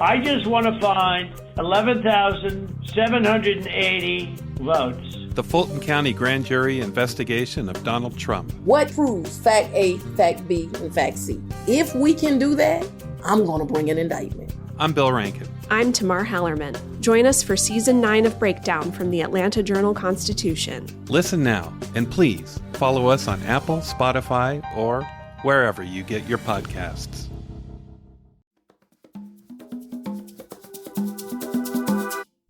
I just want to find 11,780 votes. The Fulton County Grand Jury investigation of Donald Trump. What proves fact A, fact B, and fact C? If we can do that, I'm going to bring an indictment. I'm Bill Rankin. I'm Tamar Hallerman. Join us for Season 9 of Breakdown from the Atlanta Journal-Constitution. Listen now, and please follow us on Apple, Spotify, or wherever you get your podcasts.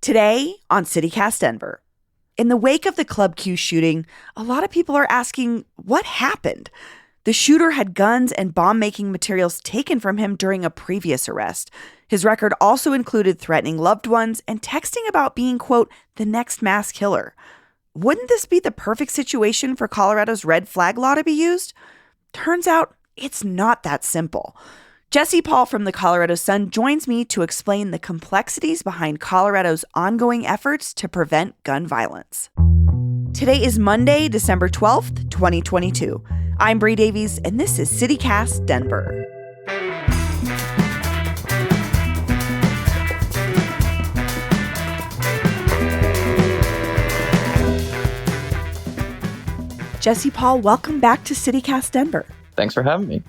Today on CityCast Denver. In the wake of the Club Q shooting, a lot of people are asking what happened. The shooter had guns and bomb-making materials taken from him during a previous arrest. His record also included threatening loved ones and texting about being, quote, the next mass killer. Wouldn't this be the perfect situation for Colorado's red flag law to be used? Turns out it's not that simple. Jesse Paul from the Colorado Sun joins me to explain the complexities behind Colorado's ongoing efforts to prevent gun violence. Today is Monday, December 12th, 2022. I'm Bree Davies, and this is CityCast Denver. Jesse Paul, welcome back to CityCast Denver. Thanks for having me.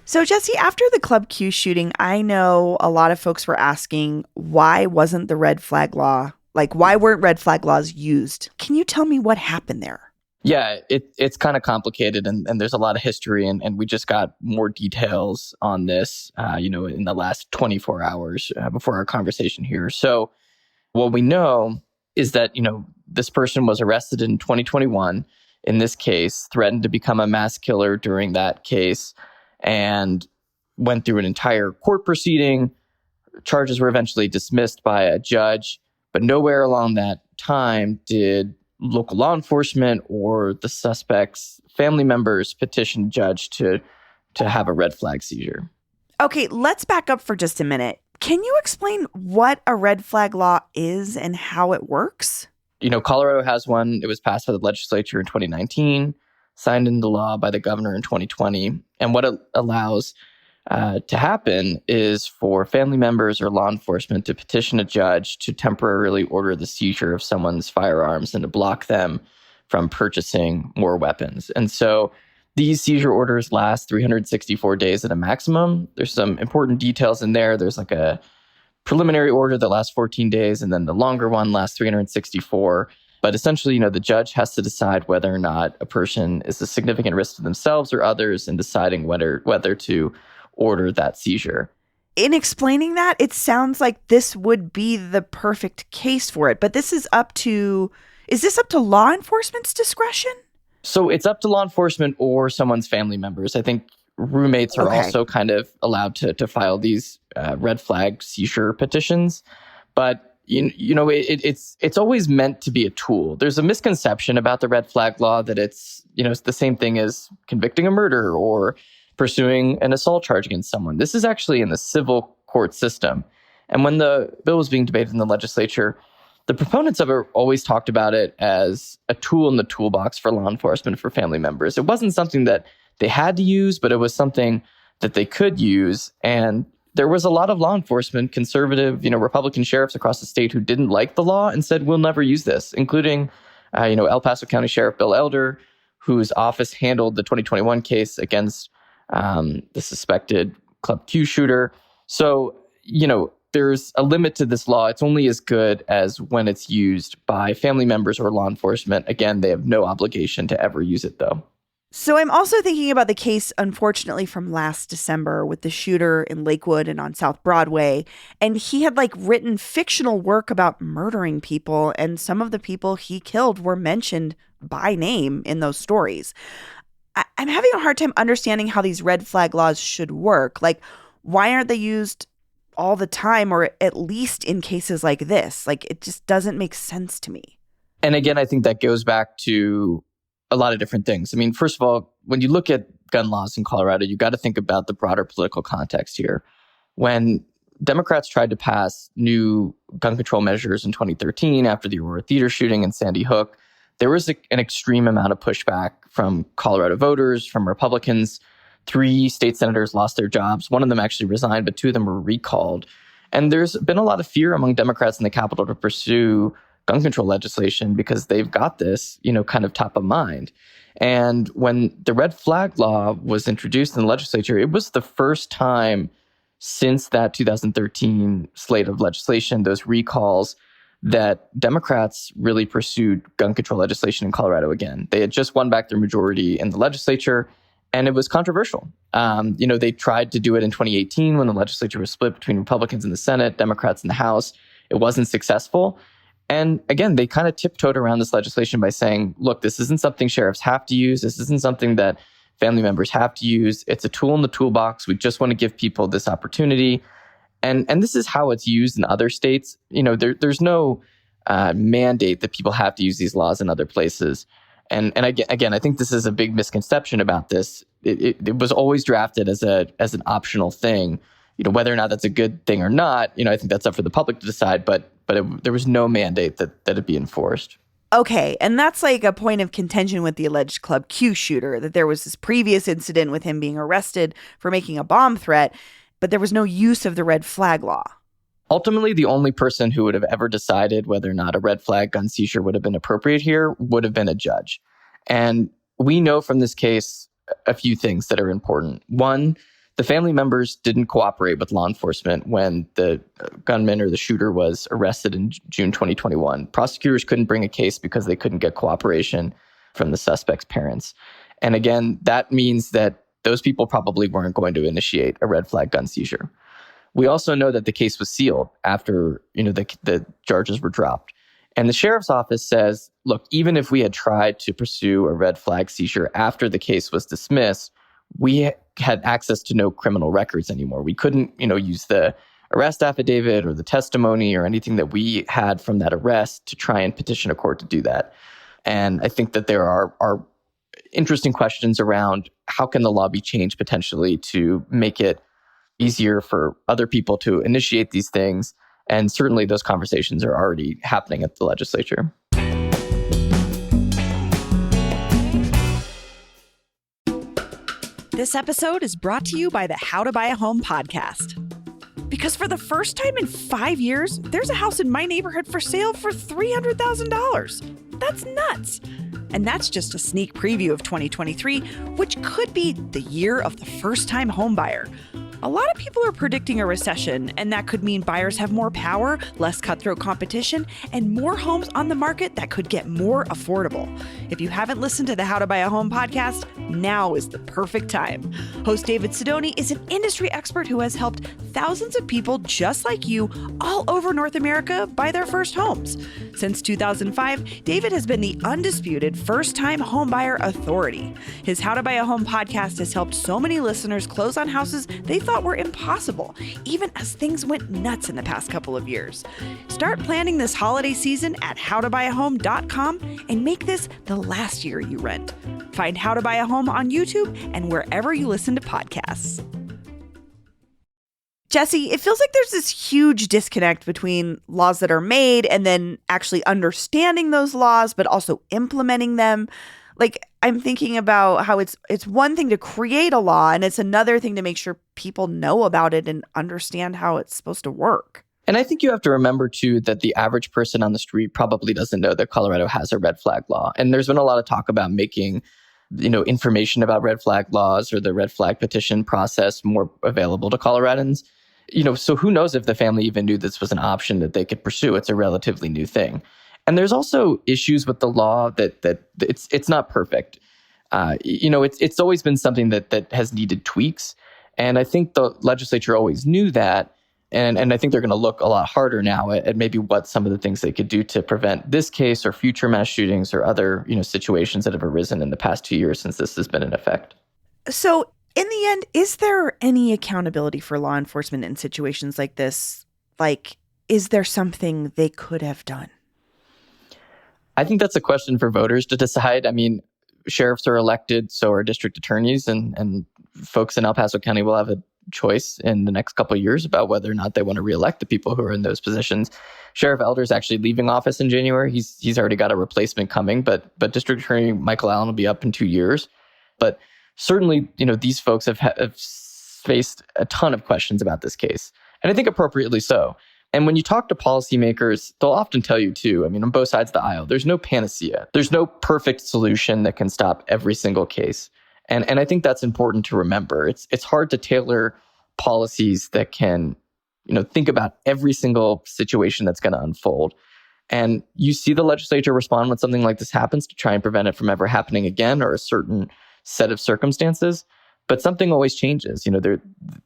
So, Jesse, after the Club Q shooting, I know a lot of folks were asking, why wasn't the red flag law, why weren't red flag laws used? Can you tell me what happened there? Yeah, it's kind of complicated, and there's a lot of history, and we just got more details on this, in the last 24 hours before our conversation here. So what we know is that, this person was arrested in 2021, in this case, threatened to become a mass killer during that case, and went through an entire court proceeding. Charges were eventually dismissed by a judge, but nowhere along that time did local law enforcement or the suspect's family members petition a judge to have a red flag seizure. Okay, let's back up for just a minute. Can you explain what a red flag law is and how it works? Colorado has one. It was passed by the legislature in 2019. Signed into law by the governor in 2020. And what it allows to happen is for family members or law enforcement to petition a judge to temporarily order the seizure of someone's firearms and to block them from purchasing more weapons. And so these seizure orders last 364 days at a maximum. There's some important details in there. There's a preliminary order that lasts 14 days, and then the longer one lasts 364. But essentially, the judge has to decide whether or not a person is a significant risk to themselves or others in deciding whether to order that seizure. In explaining that, it sounds like this would be the perfect case for it. But is this up to law enforcement's discretion? So it's up to law enforcement or someone's family members. I think roommates are also kind of allowed to file these red flag seizure petitions. But it's always meant to be a tool. There's a misconception about the red flag law that it's the same thing as convicting a murder or pursuing an assault charge against someone. This is actually in the civil court system. And when the bill was being debated in the legislature, the proponents of it always talked about it as a tool in the toolbox for law enforcement, for family members. It wasn't something that they had to use, but it was something that they could use. And there was a lot of law enforcement, conservative, Republican sheriffs across the state who didn't like the law and said, we'll never use this, including, El Paso County Sheriff Bill Elder, whose office handled the 2021 case against the suspected Club Q shooter. So, there's a limit to this law. It's only as good as when it's used by family members or law enforcement. Again, they have no obligation to ever use it, though. So I'm also thinking about the case, unfortunately, from last December with the shooter in Lakewood and on South Broadway. And he had written fictional work about murdering people. And some of the people he killed were mentioned by name in those stories. I'm having a hard time understanding how these red flag laws should work. Why aren't they used all the time, or at least in cases like this? It just doesn't make sense to me. And again, I think that goes back to a lot of different things. I mean, first of all, when you look at gun laws in Colorado, you got to think about the broader political context here. When Democrats tried to pass new gun control measures in 2013 after the Aurora Theater shooting and Sandy Hook, there was an extreme amount of pushback from Colorado voters, from Republicans. 3 state senators lost their jobs. One of them actually resigned, but 2 of them were recalled. And there's been a lot of fear among Democrats in the Capitol to pursue gun control legislation because they've got this, kind of top of mind. And when the red flag law was introduced in the legislature, it was the first time since that 2013 slate of legislation, those recalls, that Democrats really pursued gun control legislation in Colorado again. They had just won back their majority in the legislature, and it was controversial. They tried to do it in 2018 when the legislature was split between Republicans in the Senate, Democrats in the House. It wasn't successful. And again, they kind of tiptoed around this legislation by saying, look, this isn't something sheriffs have to use. This isn't something that family members have to use. It's a tool in the toolbox. We just want to give people this opportunity. And this is how it's used in other states. There's no mandate that people have to use these laws in other places. And again, I think this is a big misconception about this. It was always drafted as an optional thing. Whether or not that's a good thing or not, I think that's up for the public to decide. But there was no mandate that it be enforced. Okay, and that's like a point of contention with the alleged Club Q shooter, that there was this previous incident with him being arrested for making a bomb threat, but there was no use of the red flag law. Ultimately, the only person who would have ever decided whether or not a red flag gun seizure would have been appropriate here would have been a judge. And we know from this case a few things that are important. One, the family members didn't cooperate with law enforcement when the gunman or the shooter was arrested in June 2021. Prosecutors couldn't bring a case because they couldn't get cooperation from the suspect's parents. And again, that means that those people probably weren't going to initiate a red flag gun seizure. We also know that the case was sealed after, the charges were dropped. And the sheriff's office says, look, even if we had tried to pursue a red flag seizure after the case was dismissed, we had access to no criminal records anymore. We couldn't, use the arrest affidavit or the testimony or anything that we had from that arrest to try and petition a court to do that. And I think that there are interesting questions around how can the law be changed potentially to make it easier for other people to initiate these things. And certainly those conversations are already happening at the legislature. This episode is brought to you by the How to Buy a Home podcast. Because for the first time in 5 years, there's a house in my neighborhood for sale for $300,000. That's nuts. And that's just a sneak preview of 2023, which could be the year of the first-time home buyer. A lot of people are predicting a recession, and that could mean buyers have more power, less cutthroat competition, and more homes on the market that could get more affordable. If you haven't listened to the How to Buy a Home podcast, now is the perfect time. Host David Sidoni is an industry expert who has helped thousands of people just like you all over North America buy their first homes. Since 2005, David has been the undisputed first-time homebuyer authority. His How to Buy a Home podcast has helped so many listeners close on houses they thought were impossible, even as things went nuts in the past couple of years. Start planning this holiday season at howtobuyahome.com and make this the last year you rent. Find How to Buy a Home on YouTube and wherever you listen to podcasts. Jesse, it feels like there's this huge disconnect between laws that are made and then actually understanding those laws, but also implementing them. Like, I'm thinking about how it's one thing to create a law, and it's another thing to make sure people know about it and understand how it's supposed to work. And I think you have to remember, too, that the average person on the street probably doesn't know that Colorado has a red flag law. And there's been a lot of talk about making, information about red flag laws or the red flag petition process more available to Coloradans. So who knows if the family even knew this was an option that they could pursue. It's a relatively new thing. And there's also issues with the law that it's not perfect. It's always been something that has needed tweaks. And I think the legislature always knew that. And I think they're going to look a lot harder now at maybe what some of the things they could do to prevent this case or future mass shootings or other, situations that have arisen in the past 2 years since this has been in effect. So in the end, is there any accountability for law enforcement in situations like this? Like, is there something they could have done? I think that's a question for voters to decide. I mean, sheriffs are elected, so are district attorneys, and folks in El Paso County will have a choice in the next couple of years about whether or not they want to reelect the people who are in those positions. Sheriff Elder is actually leaving office in January. He's already got a replacement coming, but District Attorney Michael Allen will be up in 2 years. But certainly, these folks have faced a ton of questions about this case. And I think appropriately so. And when you talk to policymakers, they'll often tell you too, I mean, on both sides of the aisle, there's no panacea. There's no perfect solution that can stop every single case. And I think that's important to remember. It's hard to tailor policies that can, think about every single situation that's going to unfold. And you see the legislature respond when something like this happens to try and prevent it from ever happening again, or a certain set of circumstances. But something always changes.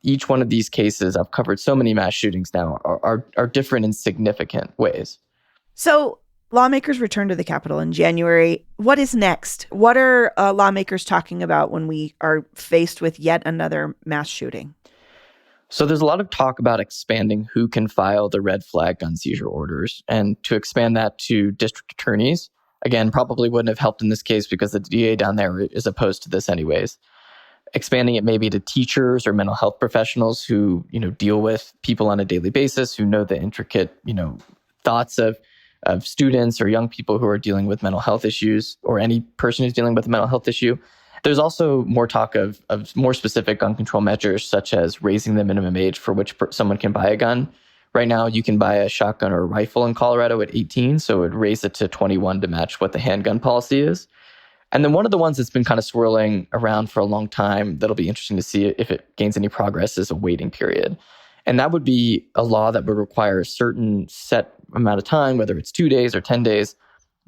Each one of these cases, I've covered so many mass shootings now, are different in significant ways. So lawmakers return to the Capitol in January. What is next? What are lawmakers talking about when we are faced with yet another mass shooting? So there's a lot of talk about expanding who can file the red flag gun seizure orders, and to expand that to district attorneys. Again, probably wouldn't have helped in this case because the DA down there is opposed to this anyways. Expanding it maybe to teachers or mental health professionals who, deal with people on a daily basis, who know the intricate, thoughts of students or young people who are dealing with mental health issues, or any person who's dealing with a mental health issue. There's also more talk of more specific gun control measures, such as raising the minimum age for which someone can buy a gun. Right now, you can buy a shotgun or a rifle in Colorado at 18, so it would raise it to 21 to match what the handgun policy is. And then one of the ones that's been kind of swirling around for a long time that'll be interesting to see if it gains any progress is a waiting period. And that would be a law that would require a certain set amount of time, whether it's 2 days or 10 days,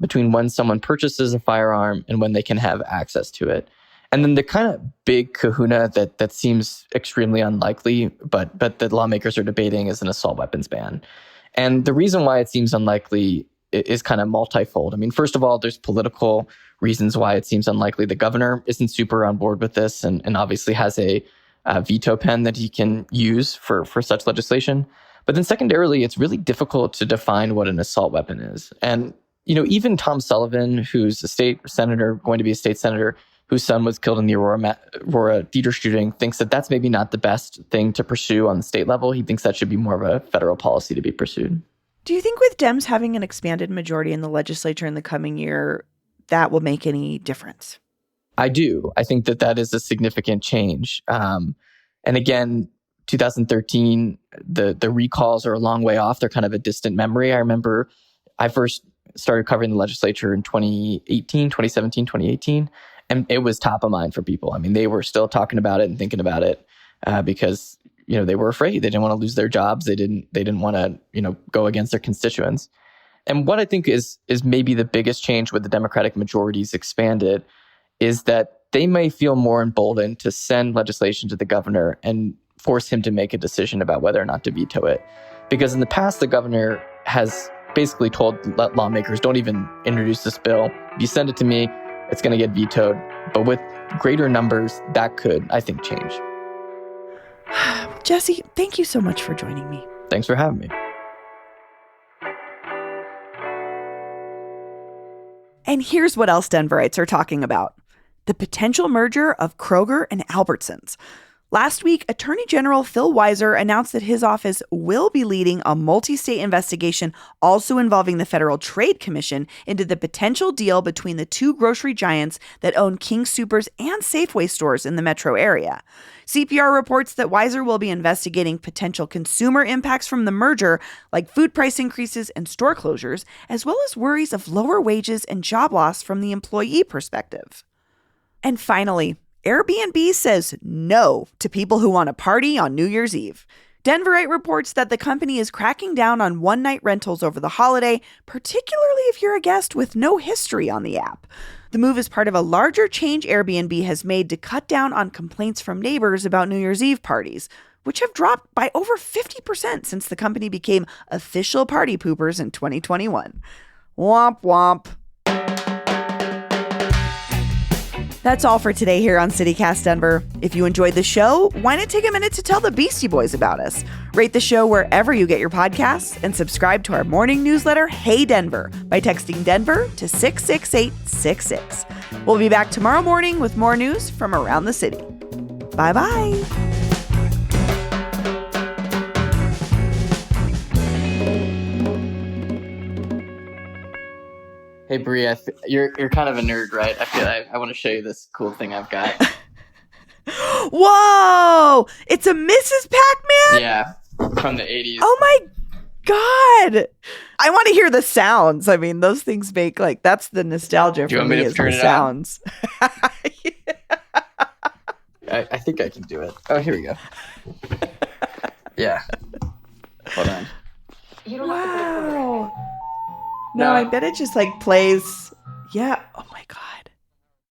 between when someone purchases a firearm and when they can have access to it. And then the kind of big kahuna that seems extremely unlikely, but that lawmakers are debating, is an assault weapons ban. And the reason why it seems unlikely is kind of multifold. I mean, first of all, there's political reasons why it seems unlikely. The governor isn't super on board with this and obviously has a veto pen that he can use for such legislation. But then secondarily, it's really difficult to define what an assault weapon is. And, even Tom Sullivan, who's a state senator, going to be a state senator, whose son was killed in the Aurora theater shooting, thinks that that's maybe not the best thing to pursue on the state level. He thinks that should be more of a federal policy to be pursued. Do you think with Dems having an expanded majority in the legislature in the coming year, that will make any difference? I do. I think that is a significant change. And again, 2013, the recalls are a long way off. They're kind of a distant memory. I remember I first started covering the legislature in 2017, 2018. And it was top of mind for people. I mean, they were still talking about it and thinking about it because, they were afraid. They didn't want to lose their jobs. They didn't want to, go against their constituents. And what I think is maybe the biggest change with the Democratic majorities expanded is that they may feel more emboldened to send legislation to the governor and force him to make a decision about whether or not to veto it. Because in the past, the governor has basically told lawmakers, don't even introduce this bill. If you send it to me, it's going to get vetoed. But with greater numbers, that could, I think, change. Jesse, thank you so much for joining me. Thanks for having me. And here's what else Denverites are talking about: the potential merger of Kroger and Albertsons. Last week, Attorney General Phil Weiser announced that his office will be leading a multi-state investigation also involving the Federal Trade Commission into the potential deal between the two grocery giants that own King Soopers and Safeway stores in the metro area. CPR reports that Weiser will be investigating potential consumer impacts from the merger, like food price increases and store closures, as well as worries of lower wages and job loss from the employee perspective. And finally, Airbnb says no to people who want to party on New Year's Eve. Denverite reports that the company is cracking down on one-night rentals over the holiday, particularly if you're a guest with no history on the app. The move is part of a larger change Airbnb has made to cut down on complaints from neighbors about New Year's Eve parties, which have dropped by over 50% since the company became official party poopers in 2021. Womp womp. That's all for today here on CityCast Denver. If you enjoyed the show, why not take a minute to tell the Beastie Boys about us? Rate the show wherever you get your podcasts and subscribe to our morning newsletter, Hey Denver, by texting Denver to 66866. We'll be back tomorrow morning with more news from around the city. Bye-bye. Hey, Brie, you're kind of a nerd, right? I want to show you this cool thing I've got. Whoa! It's a Mrs. Pac-Man? Yeah. from the 80s. Oh my God. I want to hear the sounds. I mean, those things make that's the nostalgia Do you for want me me to is turn the it sounds. I think I can do it. Oh, here we go. Yeah. Hold on. Wow. No, No. I bet it just plays. Yeah. Oh my God.